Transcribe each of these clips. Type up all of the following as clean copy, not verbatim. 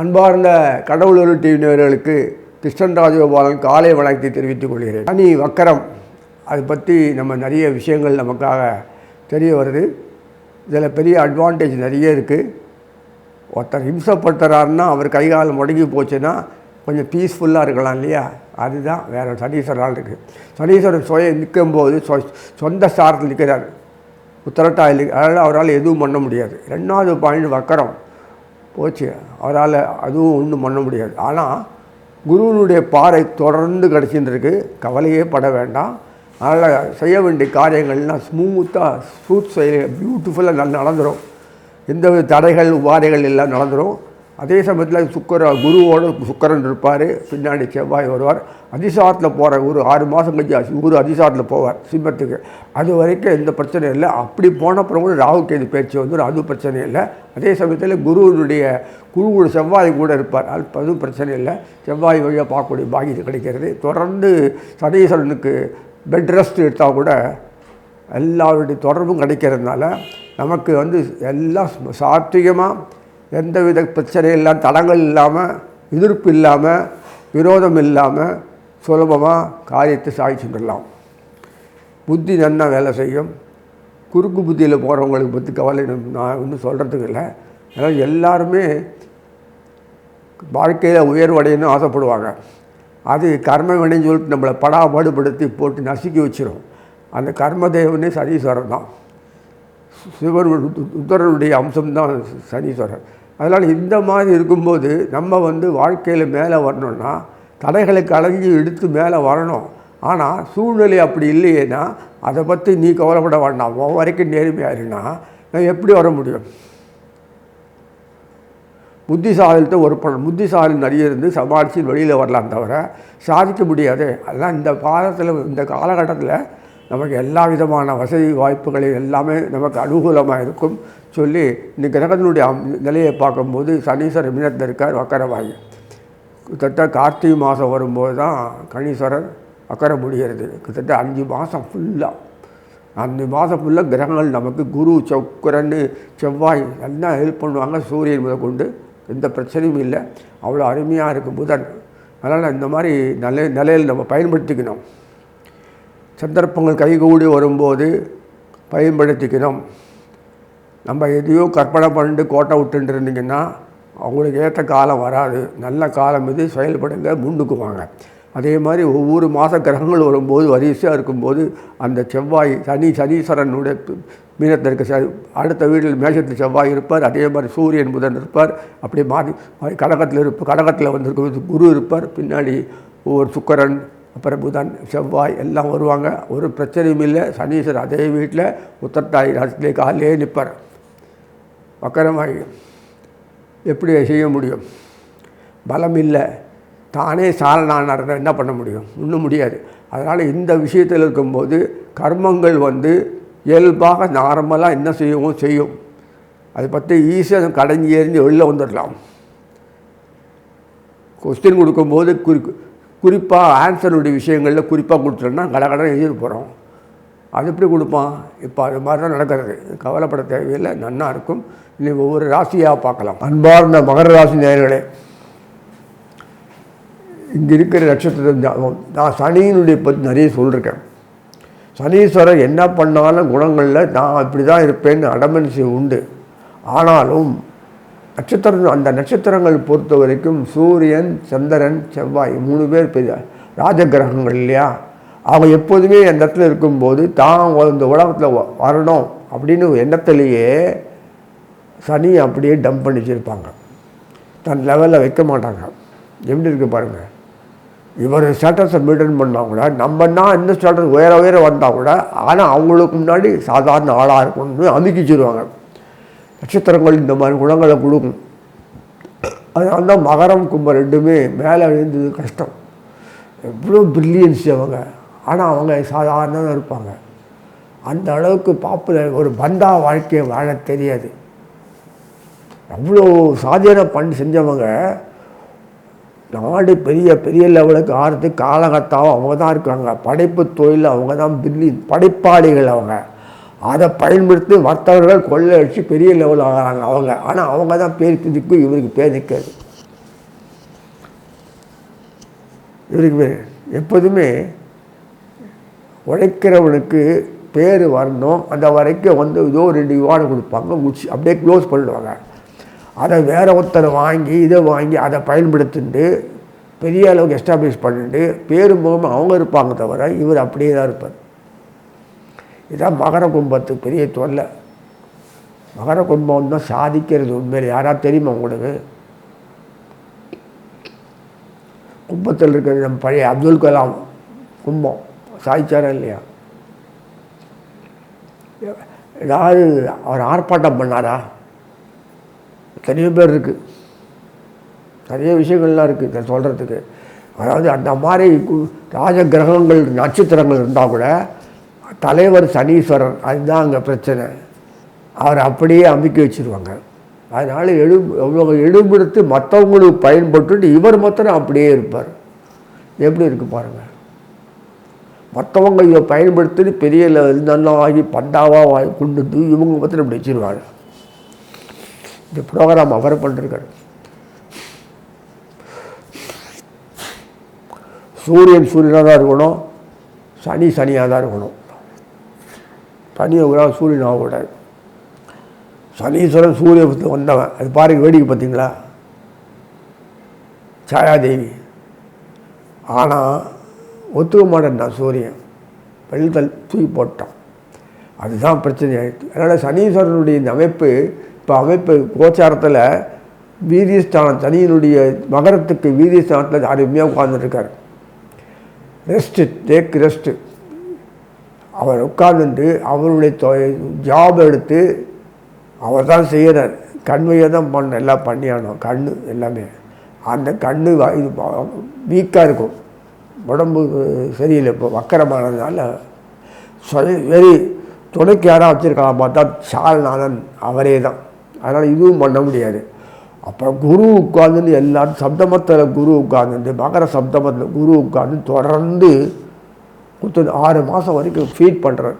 அன்பார்ந்த கடவுளொரு டிவி நேயர்களுக்கு கிருஷ்ணன் ராஜகோபாலன் காலை வணக்கத்தை தெரிவித்துக் கொள்கிறேன். சனி வக்கரம் அதை பற்றி நம்ம நிறைய விஷயங்கள் நமக்காக தெரிய வருது. இதில் பெரிய அட்வான்டேஜ் நிறைய இருக்குது. ஒருத்தர் ஹிம்சப்படுத்துறாருன்னா அவர் கைகால் முடங்கி போச்சுன்னா கொஞ்சம் பீஸ்ஃபுல்லாக இருக்கலாம் இல்லையா? அதுதான் வேறு சனீஸ்வரனால் இருக்குது. சனீஸ்வரன் நிற்கும்போது சொந்த ஸ்தானத்தில் நிற்கிறார், உத்தரட்டாயில். அதனால் அவரால் எதுவும் பண்ண முடியாது. 2வது பாயிண்ட் வக்கரம் போச்சு, அவரால் அதுவும் ஒன்றும் பண்ண முடியாது. ஆனால் குருவினுடைய பாறை தொடர்ந்து கிடச்சின்னு இருக்குது, கவலையே பட வேண்டாம். அதனால் செய்ய வேண்டிய காரியங்கள்லாம் ஸ்மூத்தாக பியூட்டிஃபுல்லாக நடந்துடும். எந்த தடைகள் உபாதைகள் எல்லாம் நடந்துடும். அதே சமயத்தில் குருவோடு சுக்கரன் இருப்பார், பின்னாடி செவ்வாய் வருவார். அதிசாரத்தில் போகிற ஒரு 6 மாதம் கழிச்சு குரு அதிசாரத்தில் போவார் சிம்மத்துக்கு. அது வரைக்கும் எந்த பிரச்சனையும் இல்லை. அப்படி போனப்புறம் கூட ராகு கேது பயிற்சி வந்துடும், அது பிரச்சனை இல்லை. அதே சமயத்தில் குருவினுடைய செவ்வாய் கூட இருப்பார், அதுவும் பிரச்சனை இல்லை. செவ்வாய் வழியாக பார்க்கக்கூடிய பாக்கியம் கிடைக்கிறது. தொடர்ந்து சனீஸ்வரனுக்கு பெட் ரெஸ்ட் எடுத்தால் கூட எல்லாருடைய தொடர்பும் கிடைக்கிறதுனால நமக்கு எல்லாம் சாத்விகமாக எந்தவித பிரச்சனையும் இல்லாமல், தடங்கள் இல்லாமல், எதிர்ப்பு இல்லாமல், விரோதம் இல்லாமல் சுலபமாக காரியத்தை சாதிச்சுடலாம். புத்தி நன்னா வேலை செய்யும். குறுக்கு புத்தியில் போகிறவங்களுக்கு பற்றி கவலை நான் ஒன்றும் சொல்கிறதுக்கு இல்லை. அதனால் எல்லாருமே வாழ்க்கையில் உயர்வடையணும்னு ஆசைப்படுவாங்க. அது கர்ம வினைன்னு சொல்லிட்டு நம்மளை பாடுபடுத்தி போட்டு நசுக்கி வச்சிடும். அந்த கர்மதேவனே சனீஸ்வரன் தான். ருத்ரனுடைய அம்சம்தான் சனீஸ்வரன். அதனால் இந்த மாதிரி இருக்கும்போது நம்ம வாழ்க்கையில் மேலே வரணும்னா தடைகளை களைஞ்சி எடுத்து மேலே வரணும். ஆனால் சூழ்நிலை அப்படி இல்லையேன்னா அதை பற்றி நீ கவலைப்பட வேண்டாம். வரைக்கும் நேர்மையாயிருன்னா நான் எப்படி வர முடியும்? புத்திசாலிகிட்ட ஒரு புத்திசாலி நிறைய இருந்து சமாளித்து வெளியில் வரலாம், தவிர சாதிக்க முடியாது. அதெல்லாம் இந்த பாதத்தில் இந்த காலகட்டத்தில் நமக்கு எல்லா விதமான வசதி வாய்ப்புகள் எல்லாமே நமக்கு அனுகூலமாக இருக்கும் சொல்லி இந்த கிரகத்தினுடைய நிலையை பார்க்கும்போது சனீஸ்வரர் மீனத்தில் இருக்கார் வக்கரமாகி. கிட்டத்தட்ட கார்த்திகை மாதம் வரும்போது தான் கணீஸ்வரர் வக்கர முடிகிறது. கிட்டத்தட்ட 5 மாதம் ஃபுல்லாக 5 மாதம் ஃபுல்லாக கிரகங்கள் நமக்கு குரு சுக்கிரன் செவ்வாய் எல்லாம் ஹெல்ப் பண்ணுவாங்க. சூரியன் முதல் கொண்டு எந்த பிரச்சனையும் இல்லை. அவ்வளோ அருமையாக இருக்குது புதன். அதனால் இந்த மாதிரி நிலையில் நம்ம பயன்படுத்திக்கணும். சந்தர்ப்பங்கள் கைகூடி வரும்போது பயன்படுத்திக்கணும். நம்ம எதையோ கற்பனை பண்ணிட்டு கோட்டை விட்டுட்டு இருந்தீங்கன்னா அவங்களுக்கு ஏற்ற காலம் வராது. நல்ல காலம் இது, செயல்படுங்க, முன்னுக்கு வாங்க. அதே மாதிரி ஒவ்வொரு மாத கிரகங்கள் வரும்போது வரிசையாக இருக்கும்போது அந்த செவ்வாய் சனீஸ்வரனுடைய மீனத்திற்கு அடுத்த வீட்டில் மேஷத்தில் செவ்வாய் இருப்பார். அதே மாதிரி சூரியன் புதன் இருப்பார். அப்படியே மாறி கடகத்தில் வந்திருக்கும் குரு இருப்பார். பின்னாடி ஒவ்வொரு சுக்கரன், அப்புறம் புதன், செவ்வாய் எல்லாம் வருவாங்க. ஒரு பிரச்சனையும் இல்லை. சனீஸ்வரர் அதே வீட்டில் உத்தரட்டாய் ராசிலே காலையே நிற்பார். வக்கரமாகி எப்படி செய்ய முடியும்? பலம் இல்லை. தானே சாலனான என்ன பண்ண முடியும்? ஒன்றும் முடியாது. அதனால் இந்த விஷயத்தில் இருக்கும்போது கர்மங்கள் இயல்பாக நார்மலாக என்ன செய்யும். அதை பற்றி ஈஸியாக கடைஞ்சி எறிஞ்சு வெளில வந்துடலாம். கொஸ்டின் கொடுக்கும்போது குறிப்பாக ஆன்சருடைய விஷயங்களில் குறிப்பாக கொடுத்துட்டோம்னா கடகடன் எழுதி போகிறோம். அது எப்படி கொடுப்பான்? இப்போ அது மாதிரி தான் நடக்கிறது. கவலைப்பட தேவையில்லை, நன்னா இருக்கும். இன்னும் ஒவ்வொரு ராசியாக பார்க்கலாம். அன்பார்ந்த மகர ராசி நேயர்களே, இங்கே இருக்கிற நட்சத்திரம் நான் சனியினுடைய பற்றி நிறைய சொல்லியிருக்கேன். சனீஸ்வரர் என்ன பண்ணாலும் குணங்களில் நான் இப்படி தான் இருப்பேன்னு அடமன்சி உண்டு. ஆனாலும் அந்த நட்சத்திரங்கள் பொறுத்த வரைக்கும் சூரியன், சந்திரன், செவ்வாய் 3 பேர் பெரிய ராஜகிரகங்கள் இல்லையா? அவங்க எப்போதுமே அந்த இடத்துல இருக்கும்போது தான் இந்த உலகத்தில் வரணும் அப்படின்னு எண்ணத்திலேயே சனி அப்படியே டம்ப் பண்ணி வச்சுருப்பாங்க. தன் லெவலில் வைக்க மாட்டாங்க. எப்படி இருக்கு பாருங்கள். இவர் ஸ்டேட்டஸை மெயின்டைன் பண்ணால் கூட நம்மன்னா இந்த ஸ்டேட்டஸ் உயர வந்தால் கூட, ஆனால் அவங்களுக்கு முன்னாடி சாதாரண ஆளாக இருக்கணும்னு அமுக்கிச்சிடுவாங்க. நட்சத்திரங்கள் இந்த மாதிரி குணங்களை கொடுக்கும். அதனால தான் மகரம் கும்பம் 2மே மேலே எழுந்தது கஷ்டம். எவ்வளோ பிரில்லியன்ஸ் அவங்க. ஆனால் அவங்க சாதாரணமாக இருப்பாங்க. அந்த அளவுக்கு பாப்புலர் ஒரு பந்தா வாழ்க்கையை வாழ தெரியாது. அவ்வளோ சாதனை பண்ணி செஞ்சவங்க நாடு பெரிய பெரிய லெவலுக்கு ஆகிறதுக்கு காலகட்டாவும் அவங்க தான் இருக்காங்க. படைப்பு தொழில் அவங்க தான் படைப்பாளிகள் அவங்க. அதை பயன்படுத்தி வர்த்தகர்கள் கொள்ளை அடித்து பெரிய லெவலில் ஆகிறாங்க அவங்க. ஆனால் அவங்க தான் பேர் நிற்கும், இவருக்கு பேர் நிற்காது. இவருக்கு எப்போதுமே உழைக்கிறவனுக்கு பேர் வரணும், அந்த வரைக்கும் வந்து ஏதோ 2 யுவானை கொடுப்பாங்க, முடிச்சு அப்படியே க்ளோஸ் பண்ணிடுவாங்க. அதை வேற ஒருத்தரை வாங்கி இதை வாங்கி அதை பயன்படுத்திட்டு பெரிய அளவுக்கு எஸ்டாப்ளிஷ் பண்ணிட்டு பேரும் முகமாக அவங்க இருப்பாங்க தவிர இவர் அப்படியே தான் இருப்பார். இதுதான் மகர கும்பத்துக்கு பெரிய தொல்லை. மகர கும்பம் தான் சாதிக்கிறது. உண்மையில் யாராவது தெரியுமா உங்களுக்கு? கும்பத்தில் இருக்கிறது நம்ம பழைய அப்துல் கலாம் கும்பம் சாதிச்சாரா இல்லையா? ஏதாவது அவர் ஆர்ப்பாட்டம் பண்ணாரா? நிறைய பேர் இருக்குது, நிறைய விஷயங்கள்லாம் இருக்குது இதை சொல்கிறதுக்கு. அதாவது அந்த மாதிரி ராஜ கிரகங்கள் நட்சத்திரங்கள் இருந்தால் கூட தலைவர் சனீஸ்வரர், அதுதான் அங்கே பிரச்சனை. அவரை அப்படியே அமுக்கி வச்சுருவாங்க. அதனால் எவ்வளோ எடுபடுத்து மற்றவங்களுக்கு பயன்பட்டு இவர் மாத்திரம் அப்படியே இருப்பார். எப்படி இருக்கு பாருங்கள். மற்றவங்க இதை பயன்படுத்தி பெரிய நல்லா ஆகி பந்தாவாக கொண்டு இவங்க மாத்திரம் இப்படி வச்சுருவாங்க. இந்த ப்ரோக்ராம் அவரை பண்ணிருக்காரு. சூரியனாக தான் இருக்கணும், சனியாக தான் இருக்கணும். சனியை சூரியன் ஆகக்கூடாது. சனீஸ்வரன் சூரியத்தில் வந்தவன். அது பாருங்க, வேடிக்கை பார்த்தீங்களா? சாயாதேவி. ஆனால் ஒத்துக்க மாட்டேன் சூரியன், வெள்ளத்தல் தூக்கி போட்டான். அதுதான் பிரச்சனை ஆகிடுச்சு. அதனால் சனீஸ்வரனுடைய இந்த அமைப்பு இப்போ கோச்சாரத்தில் வீரியஸ்தானம், சனியினுடைய மகரத்துக்கு வீரியஸ்தானத்தில் அருமையாக உட்கார்ந்துருக்கார். ரெஸ்ட்டு. அவர் உட்கார்ந்துட்டு அவருடைய ஜாப் எடுத்து அவர் தான் செய்கிறார். கண்மையை தான் பண்ண எல்லாம் பண்ணியானோம். கண் எல்லாமே அந்த கண் இது வீக்காக இருக்கும், உடம்பு சரியில்லை, இப்போ வக்கரமானதுனால வெறி துணைக்கு யாராக வச்சுருக்கலாம் பார்த்தா சால்நாதன் அவரே தான். அதனால் இதுவும் பண்ண முடியாது. அப்புறம் குரு உட்கார்ந்துட்டு எல்லாரும் சப்தமத்தில் குரு உட்கார்ந்துட்டு மகர சப்தமத்தில் குரு உட்கார்ந்து தொடர்ந்து 6 மாதம் வரைக்கும் ஃபீட் பண்ணுறார்.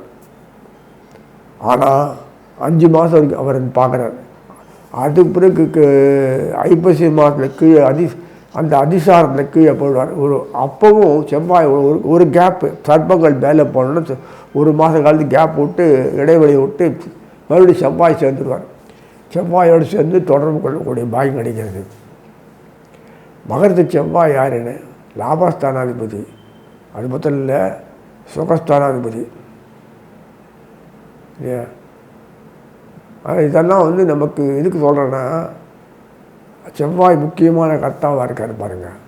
ஆனால் 5 மாதம் வரைக்கும் அவர் பார்க்குறாரு. அதுக்கு பிறகு ஐப்பசி மாதத்தில் கீழே அந்த அதிசாரத்தில் கீழே போடுவார். அப்போவும் செவ்வாய் ஒரு கேப்பு, சர்ப்பங்கள் மேலே போனோன்னு 1 மாத காலத்துக்கு கேப் விட்டு இடைவெளி விட்டு மறுபடியும் செவ்வாய் சேர்ந்துடுவார். செவ்வாயோடு சேர்ந்து தொடர்பு கொள்ளக்கூடிய பாயம் கிடைக்கிறது. மகரத்துக்கு செவ்வாய் யாருன்னு? லாபஸ்தானாதிபதி. அது மட்டும் இல்லை, சுகஸ்தானாதிபதி இல்லையா? ஆனால் இதெல்லாம் வந்து நமக்கு எதுக்கு சொல்கிறேன்னா, செவ்வாய் முக்கியமான கர்த்தாவாக இருக்கார் பாருங்கள்.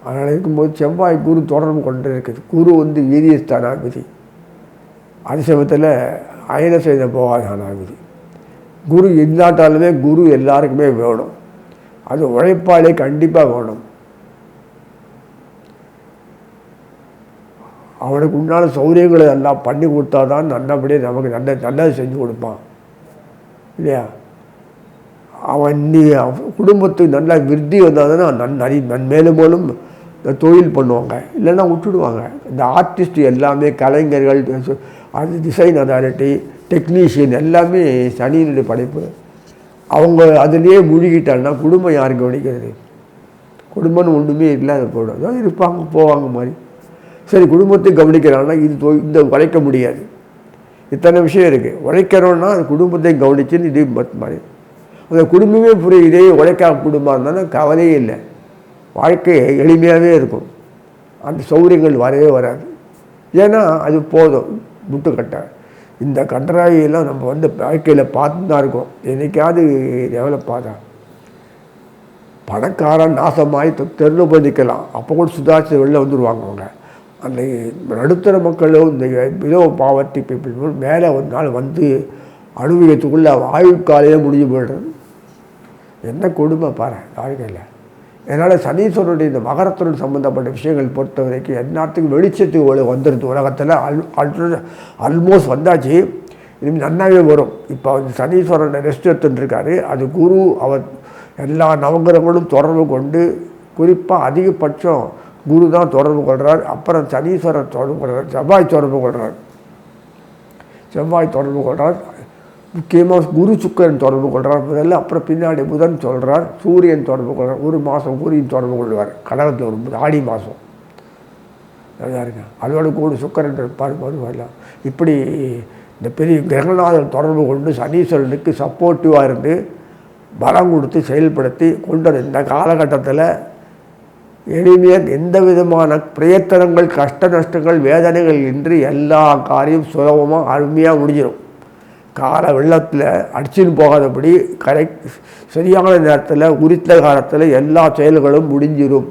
அதனால் இருக்கும்போது செவ்வாய் குரு தொடர்பு கொண்டு இருக்குது. குரு வந்து வீரியஸ்தானாதிபதி, அதே சமயத்தில் அயன செய்த போகாதானாதிபதி. குரு இல்லாட்டாலுமே குரு எல்லாருக்குமே வேணும். அது உழைப்பாளே கண்டிப்பாக வேணும். அவனுக்கு உண்டான சௌகரியங்களை எல்லாம் பண்ணி கொடுத்தா தான் நல்லபடியாக நமக்கு நல்லது செஞ்சு கொடுப்பான் இல்லையா? அவன் குடும்பத்துக்கு நல்லா விருத்தி வந்தால் தானே மேலும் மேலும் தொழில் பண்ணுவாங்க, இல்லைன்னா விட்டுடுவாங்க. இந்த ஆர்டிஸ்ட் எல்லாமே கலைஞர்கள், அது டிசைன் அதாரிட்டி, டெக்னீஷியன் எல்லாமே சனியினுடைய படைப்பு. அவங்க அதுலேயே மூழ்கிட்டாங்கன்னா குடும்பம் யாருக்கு கவனிக்கிறது? குடும்பம்னு ஒன்றுமே இல்லாத போடும் இருப்பாங்க போவாங்க மாதிரி. சரி, குடும்பத்தை கவனிக்கிறாங்கன்னா இந்த உழைக்க முடியாது. இத்தனை விஷயம் இருக்குது. உழைக்கிறோன்னா அது குடும்பத்தை கவனிச்சுன்னு இது மாதிரி அந்த குடும்பமே புரியும். இதே உழைக்காத குடும்பம் இருந்தாலும் கவலையே இல்லை, வாழ்க்கை எளிமையாகவே இருக்கும். அந்த சௌகரியங்கள் வரவே வராது. ஏன்னா அது போதும் முட்டுக்கட்ட. இந்த கன்றாவியெல்லாம் நம்ம வந்து வாழ்க்கையில் பார்த்து தான் இருக்கோம். என்றைக்காவது டெவலப் ஆதா? பணக்காரன் நாசமாய் தெருவில் போய் நிற்கலாம், அப்போ கூட சுதாரித்து வெளில வந்துடுவாங்க அவங்க. அந்த நடுத்தர மக்களும் இந்த பிலோ பாவர்ட்டி பீப்புள் மேலே ஒரு நாள் வந்து அனுபவிக்கிறதுக்குள்ளே ஆயுட்காலையே முடிஞ்சு போய்டுறது. என்ன கொடுமை பாரு வாழ்க்கையில். அதனால் சனீஸ்வரனுடைய இந்த மகரத்துடன் சம்மந்தப்பட்ட விஷயங்கள் பொறுத்த வரைக்கும் எல்லாத்துக்கும் வெளிச்சத்துக்கு வந்துடுது. உலகத்தில் ஆல்மோஸ்ட் வந்தாச்சு, இனிமேல் நன்னாவே வரும். இப்போ சனீஸ்வரனை ரெஸ்ட் எடுத்துட்டுருக்காரு. அது குரு அவர் எல்லா நவகிரகங்களும் தொடர்பு கொண்டு, குறிப்பாக அதிகபட்சம் குரு தான் தொடர்பு கொள்கிறார். அப்புறம் சனீஸ்வரர் தொடர்பு கொள்கிறார், செவ்வாய் தொடர்பு கொள்கிறார். முக்கியமாக குரு சுக்கரன் தொடர்பு கொள்கிறார் முதல்ல, அப்புறம் பின்னாடி புதன் சொல்கிறார், சூரியன் தொடர்பு கொள்கிறார். ஒரு மாதம் சூரியன் தொடர்பு கொள்வார் கடகத்தில் ஒரு ஆடி மாதம் இருங்க. அதோட கூட சுக்கரன் இருப்பார் வருவார். இப்படி இந்த பெரிய கிரகநாதன் தொடர்பு கொண்டு சனீஸ்வரனுக்கு சப்போர்ட்டிவாக இருந்து பலம் கொடுத்து செயல்படுத்தி கொண்டு இந்த காலகட்டத்தில் எளிமையாக எந்த விதமான பிரயத்தனங்கள் கஷ்ட நஷ்டங்கள் வேதனைகள் இன்றி எல்லா காரியம் சுலபமாக அருமையாக முடிஞ்சிடும். கால வெள்ளத்தில் அடிச்சுன்னு போகாதபடி சரியான நேரத்தில் உரித்த காலத்தில் எல்லா செயல்களும் முடிஞ்சிடும்.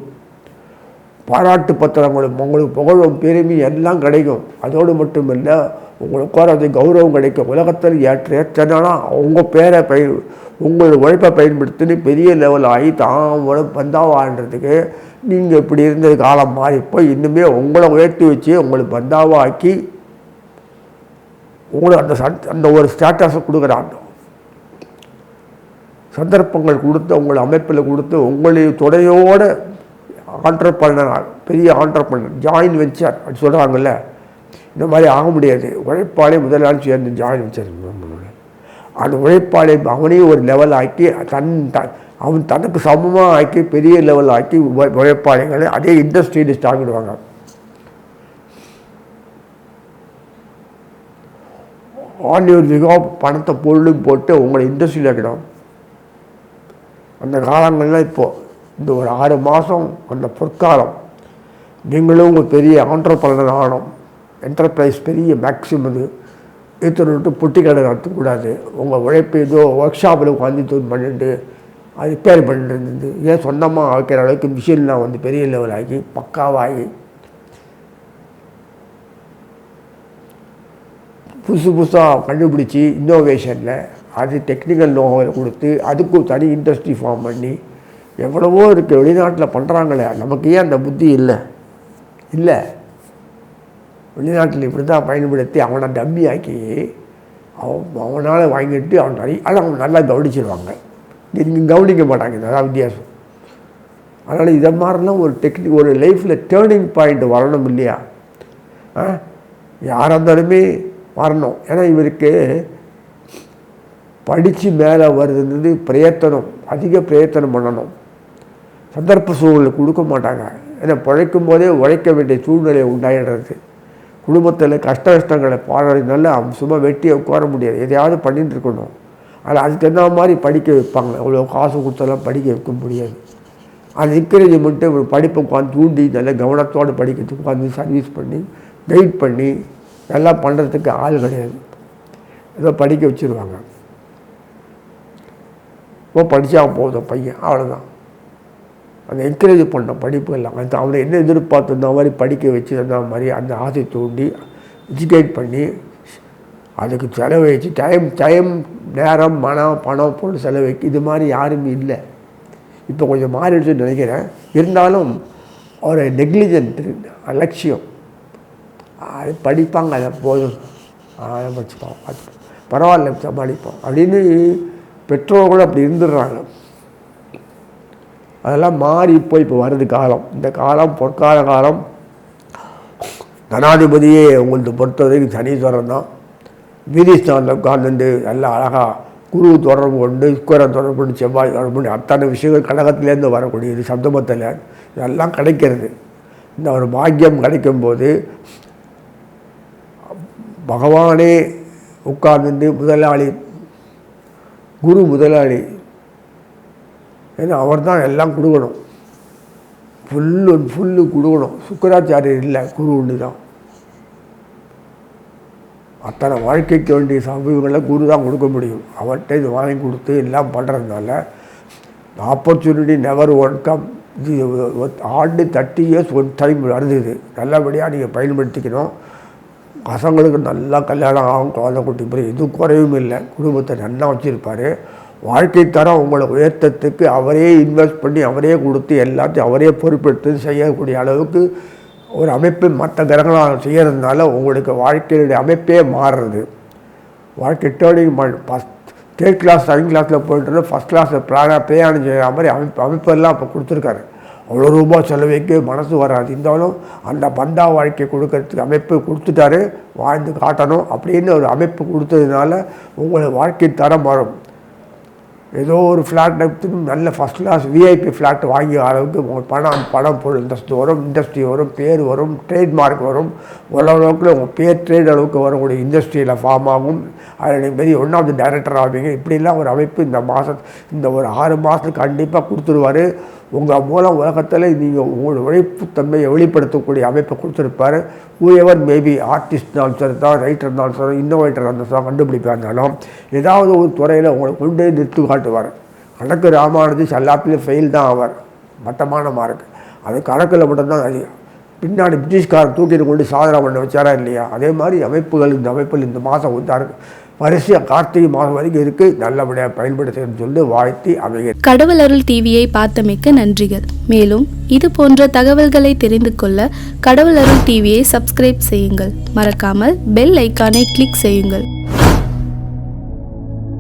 பாராட்டு பத்திரங்களும் உங்களுக்கு புகழும் பெருமை எல்லாம் கிடைக்கும். அதோடு மட்டுமில்லை உங்களுக்கு உட்காரது கௌரவம் கிடைக்கும். உலகத்தில் ஏற்றனா உங்கள் பேரை உங்கள் உழைப்பை பயன்படுத்தின்னு பெரிய லெவல் ஆகி தான் பந்தாவான்றதுக்கு நீங்கள் இப்படி இருந்தது காலம் மாறிப்போ இன்னுமே உங்களை உயர்த்தி வச்சு உங்களுக்கு பந்தாவாக ஆக்கி உங்களுக்கு அந்த ஒரு ஸ்டேட்டஸை கொடுக்குறாங்க. சந்தர்ப்பங்கள் கொடுத்து உங்களை அமைப்பில் கொடுத்து உங்களுடைய துணையோடு ஆண்டர்பிரனர் பெரிய ஆண்டர்பிரனர் ஜாயின் வெஞ்சர் அப்படி சொல்கிறாங்கல்ல, இந்த மாதிரி ஆக முடியாது. உழைப்பாளி முதலாளி சேர்ந்து ஜாயின் வெஞ்சர் அந்த உழைப்பாளி அவனையும் ஒரு லெவல் ஆக்கி அவன் தனக்கு சமமாக ஆக்கி பெரிய லெவல் ஆக்கி உழைப்பாளிகளை அதே இண்டஸ்ட்ரியலிஸ்ட் ஆகிடுவாங்க. ஆன்லைன்லேயோ பணத்தை பொருளும் போட்டு உங்களை இண்டஸ்ட்ரியில் ஆக்கிடும். அந்த காலங்கள்லாம் இப்போது இந்த ஒரு 6 மாதம் அந்த பொற்காலம் நீங்களும் உங்கள் பெரிய ஆண்டர்பிரனர் ஆகணும். என்டர்பிரைஸ் பெரிய மேக்ஸிமம் இத்தனை விட்டு பொட்டி கடை நடத்தக்கூடாது. உங்கள் உழைப்பு ஏதோ ஒர்க் ஷாப்பில் உட்காந்து தூள் பண்ணிட்டு அது ரிப்பேர் பண்ணிட்டு இருந்தது ஏன் சொந்தமாக வைக்கிற அளவுக்கு மிஷின்லாம் வந்து பெரிய லெவல் ஆகி பக்காவாகி புதுசாக கண்டுபிடிச்சி இன்னோவேஷனில் அது டெக்னிக்கல் நோவில் கொடுத்து அதுக்கும் தனி இண்டஸ்ட்ரி ஃபார்ம் பண்ணி எவ்வளவோ இருக்குது. வெளிநாட்டில் பண்ணுறாங்களே, நமக்கு ஏன் அந்த புத்தி இல்லை வெளிநாட்டில் இப்படி தான் பயன்படுத்தி அவனை டம்மி ஆக்கி அவனால் வாங்கிட்டு அவன் ஆனால் அவங்க நல்லா கவனிச்சிடுவாங்க. நீங்கள் கவனிக்க மாட்டாங்க. அதான் வித்தியாசம். அதனால் இதை மாதிரிலாம் ஒரு லைஃப்பில் டேர்னிங் பாயிண்ட் வரணும் இல்லையா? யாராக இருந்தாலுமே வரணும். ஏன்னா இவருக்கு படித்து மேலே வருதுன்றது பிரயத்தனம், அதிக பிரயத்தனம் பண்ணணும். சந்தர்ப்ப சூழ்நிலை கொடுக்க மாட்டாங்க. ஏன்னா பிழைக்கும் போதே உழைக்க வேண்டிய சூழ்நிலை உண்டாயிடுறது. குடும்பத்தில் கஷ்டங்களை பாடுறதுனால அவன் சும்மா வெட்டியை உட்கார முடியாது, எதையாவது பண்ணிட்டு இருக்கணும். ஆனால் அதுக்கு என்ன மாதிரி படிக்க வைப்பாங்க. அவ்வளோ காசு கொடுத்தெல்லாம் படிக்க வைக்க முடியாது. அது என்கரேஜ்மெண்ட்டு ஒரு படிப்பை உட்காந்து தூண்டி நல்ல கவனத்தோடு படிக்கிறதுக்கு உட்காந்து சர்வீஸ் பண்ணி கைட் பண்ணி நல்லா பண்ணுறதுக்கு ஆள் கிடையாது. ஏதோ படிக்க வச்சுருவாங்க. இப்போ படித்தா போதும் பையன், அவ்வளோதான். அந்த என்கரேஜ் பண்ண படிப்பு எல்லாம் அது அவனை என்ன எதிர்பார்த்து அந்த மாதிரி படிக்க வச்சு அந்த மாதிரி அந்த ஆசை தூண்டி எஜுகேட் பண்ணி அதுக்கு செலவழித்து டைம் நேரம் பணம் பொருள் செலவழிக்கு இது மாதிரி யாருமே இல்லை. இப்போ கொஞ்சம் மாறிடுச்சுன்னு நினைக்கிறேன். இருந்தாலும் ஒரு நெக்லிஜென்ட் அலட்சியம். அது படிப்பாங்க, அதை போதும் அதை படிச்சுப்போம், பரவாயில்ல சமாளிப்போம் அப்படின்னு பெற்றோர் கூட அப்படி இருந்துடுறாங்க. அதெல்லாம் மாறி இப்போ வருது காலம். இந்த காலம் பொற்கால காலம். தனாதிபதியே உங்களுக்கு பொறுத்தவரைக்கும் சனீஸ்வரன் தான். வீதிஸ்தானில் உட்கார்ந்து நல்லா அழகாக குரு தொடர்பு கொண்டு சுக்கிரன் தொடர்பு கொண்டு செவ்வாய் தொடர்பு கொண்டு அத்தனை விஷயங்கள் கடகத்துலேருந்து வரக்கூடியது சப்தமத்தில் இதெல்லாம் கிடைக்கிறது. இந்த ஒரு பாக்கியம் கிடைக்கும்போது பகவானே உட்கார்ந்து முதலாளி குரு முதலாளி, ஏன்னா அவர் தான் எல்லாம் கொடுக்கணும், ஃபுல்லு கொடுக்கணும். சுக்கராச்சாரியர் இல்லை, குரு ஒன்று தான். அத்தனை வாழ்க்கைக்கு வேண்டிய சமூகங்களை குரு தான் கொடுக்க முடியும். அவர்கிட்ட இது வாங்கி கொடுத்து எல்லாம் பண்ணுறதுனால ஆப்பர்ச்சுனிட்டி நெவர் ஒன் கம். இது ஆண்டு 30 இயர்ஸ் ஒன் டைம் வருது. இது நல்லபடியாக நீங்கள் பயன்படுத்திக்கணும். பசங்களுக்கு நல்லா கல்யாணம் ஆகும், குழந்தை குட்டி போய் எதுவும் குறைவும் இல்லை. குடும்பத்தை நல்லா வச்சுருப்பார். வாழ்க்கை தரம் உங்களை உயர்த்தத்துக்கு அவரே இன்வெஸ்ட் பண்ணி அவரே கொடுத்து எல்லாத்தையும் அவரே பொறுப்பெடுத்து செய்யக்கூடிய அளவுக்கு ஒரு அமைப்பு மற்ற கிரகங்களால் செய்கிறதுனால உங்களுக்கு வாழ்க்கையுடைய அமைப்பே மாறுறது. வாழ்க்கை டேர்னிங் தேர்ட் கிளாஸ் செகண்ட் கிளாஸில் போய்ட்டு ஃபஸ்ட் கிளாஸில் பிரயாணம் செய்கிற மாதிரி அமைப்பெல்லாம் இப்போ கொடுத்துருக்காரு. அவ்வளோ ரூபாய் செலவைக்கு மனசு வராது. இருந்தாலும் அந்த பந்தா வாழ்க்கை கொடுக்கறதுக்கு அமைப்பு கொடுத்துட்டாரு, வாழ்ந்து காட்டணும் அப்படின்னு ஒரு அமைப்பு கொடுத்ததுனால உங்கள் வாழ்க்கை தரம் வரும். ஏதோ ஒரு ஃப்ளாட் எடுத்து நல்ல ஃபஸ்ட் கிளாஸ் விஐபி ஃப்ளாட் வாங்கிய அளவுக்கு உங்கள் பணம் பொருள் இண்டஸ்ட்ரி வரும், இண்டஸ்ட்ரி வரும், பேர் வரும், ட்ரேட்மார்க் வரும். ஓரளவுக்கு உங்கள் பேர் ட்ரேட் அளவுக்கு வரக்கூடிய இண்டஸ்ட்ரியில் ஃபார்ம் ஆகும். அதில் நீங்கள் பெரிய ஒன் ஆஃப் தி டைரக்டர் ஆவீங்க. இப்படிலாம் ஒரு அமைப்பு இந்த ஒரு 6 மாதத்துக்கு கண்டிப்பாக கொடுத்துருவார். உங்கள் மூலம் உலகத்தில் நீங்கள் உங்களோட உழைப்புத்தன்மையை வெளிப்படுத்தக்கூடிய அமைப்பை கொடுத்துருப்பார். ஹூஎவர் மேபி ஆர்டிஸ்ட் இருந்தாலும் சரி தான், ரைட்டர் இருந்தாலும் சரி, இன்னோவேட்டர் இருந்தாலும் சரி, கண்டுபிடிப்பாக இருந்தாலும் ஏதாவது ஒரு துறையில் உங்களை கொண்டு நிறுத்து காட்டுவார். கணக்கு ராமானுஜம் எல்லாத்துலேயும் ஃபெயில் தான் ஆவார், மட்டமான மார்க். அது கணக்கில் மட்டும்தான் அதிகம். பின்னாடி பிரிட்டிஷ்காரர் தூக்கிட்டு கொண்டு சாதனை பண்ண வச்சாரா இல்லையா? அதே மாதிரி அமைப்புகள் இந்த அமைப்பில் இந்த மாதம் வந்தாருக்கு. வரிசையாக கார்த்திகை மாதம் வரைக்கும் இருக்குது. நல்லபடியாக பயன்படுத்துன்னு சொல்லி வாழ்த்தி அமைகிறது. கடவுள் அருள் டிவியை பார்த்தமைக்க நன்றிகள். மேலும் இது போன்ற தகவல்களை தெரிந்து கொள்ள கடவுள் அருள் டிவியை சப்ஸ்கிரைப் செய்யுங்கள். மறக்காமல் பெல் ஐக்கானை கிளிக் செய்யுங்கள்.